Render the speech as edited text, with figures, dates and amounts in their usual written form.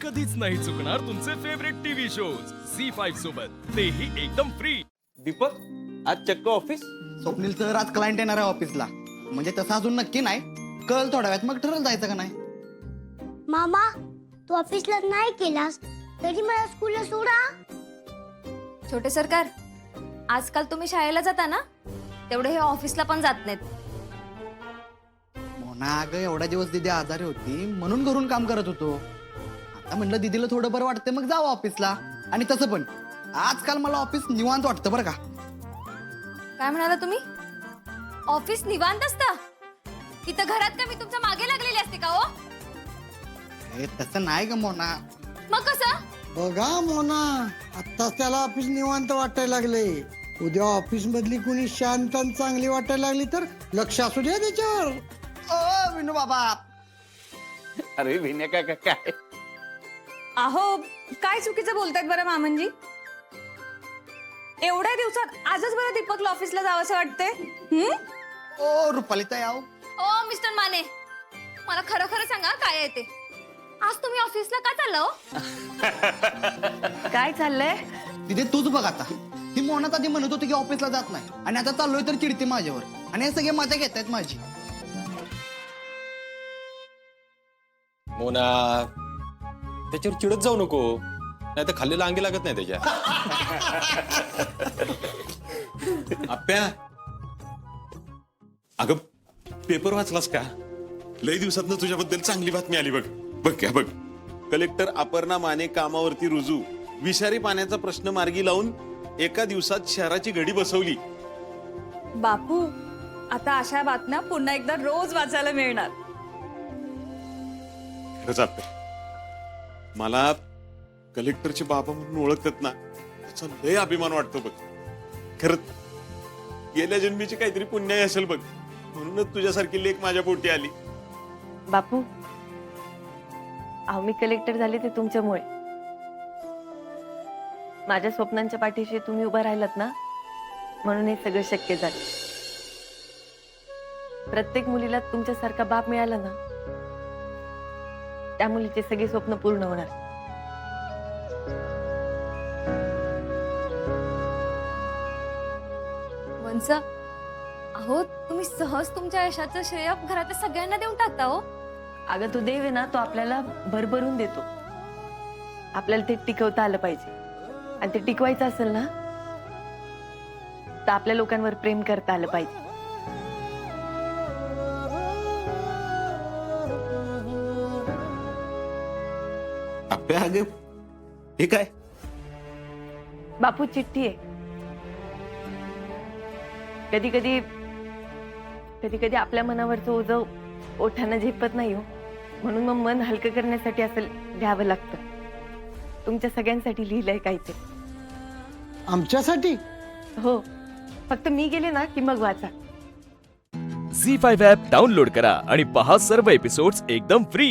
कधीच नाही चुकणार तुमचे फेवरेट टीव्ही शोज झी5 सोबत, तेही एकदम फ्री. दीपक आज चक्क ऑफिस. स्वप्नील सर आज क्लायंट येणार आहे ऑफिसला. म्हणजे तसं अजून नक्की नाही, कळ थोड्या वेळात मग ठरवलं जायचं का नाही. मामा तू ऑफिसला नाही केलास तरी मला स्कूलला सोडा. छोटे सरकार, आजकाल तुम्ही शाळेला जाता ना, तेवढे हे ऑफिसला पण जात नाहीत. मोना अगं एवढा दिवस दिदी आजारी होती म्हणून घरून काम करत होतो. आता म्हणलं दिदीला थोडं बरं वाटतं मग जावं ऑफिसला. आणि तसं पण आजकाल मला ऑफिस निवांत वाटतं बरं का. काय म्हणाला तुम्ही? ऑफिस निवांत असतं? इथं घरात का मी तुमच्या मागे लागलेली असते का हो? हे तसं नाही ग मोना. मग कसं? बघा मोना, आत्ताच त्याला ऑफिस निवांत वाटायला लागले. उद्या ऑफिस मधली कुणी शांत आणि चांगली वाटायला लागली तर लक्ष असू द्या त्याच्यावर. ओ विनू बाबा, अरे विनय काय अहो काय चुकीचं बोलतायत बरं मामनजी. एवढ्या दिवसात आजच बरं दीपकला ऑफिसला जावंसं वाटतंय. ओ रुपालिता याव. ओ मिस्टर माने, मला खरं खरं सांगा काय आहे ते. आज तुम्ही ऑफिसला का चाललो? काय चाललंय? दिदी तूच बघ आता. ती मोनात आधी म्हणत होती की ऑफिसला जात नाही आणि आता चाललोय तर चिडते माझ्यावर. आणि हे सगळे मजा घेत आहेत माझी. मोना, त्याच्यावर चिडत जाऊ नको, नाही तर खाल्लेला अंगी लागत नाही त्याच्या. आप्या, अगं पेपर वाचलास का? लई दिवसातनं तुझ्याबद्दल चांगली बातमी आली बघ. बघ क्या बघ, कलेक्टर अपर्णा माने कामावरती रुजू. विषारी पाण्याचा प्रश्न मार्गी लावून एका दिवसात शहराची घडी बसवली. बापू, आता अशा बातम्या पुन्हा एकदा रोज वाचायला मिळणार. खरंच आप्या, मला कलेक्टरचे बाबा म्हणून ओळखतात ना, त्याचा लय अभिमान वाटतो बघ. खरंच गेल्या जन्मीची काहीतरी पुण्याई असेल बघ, म्हणूनच तुझ्यासारखी लेक माझ्या पोटी आली. बापू, अहो मी कलेक्टर झाले ते तुमच्यामुळे. माझ्या स्वप्नांच्या पाठीशी तुम्ही उभा राहिलात ना, म्हणून हे सगळं शक्य झालं. प्रत्येक मुलीला तुमच्यासारखा बाप मिळाला ना, त्या मुलीचे सगळे स्वप्न पूर्ण होणार. वंस, अहो तुम्ही सहज तुमच्या यशाचं श्रेय घरातल्या सगळ्यांना देऊन टाकता हो. अगं तो देव आहे ना, तो आपल्याला भरभरून देतो. आपल्याला ते टिकवता आलं पाहिजे. आणि ते टिकवायचं असेल ना, तर आपल्या लोकांवर प्रेम करता आलं पाहिजे. आप्या, अगं हे काय? बापू चिठ्ठी आहे. कधी कधी कधी कधी आपल्या मनावरचं ओझं ओठानं झेपत नाही हो, म्हणून मग मन हलकं करण्यासाठी असं लिहावं लागतं. तुमच्या सगळ्यांसाठी लिहिलंय काहीतरी. आमच्यासाठी? हो, फक्त मी गेले ना की मग वाचा. झी5 ॲप डाउनलोड करा आणि पहा सर्व एपिसोड्स एकदम फ्री.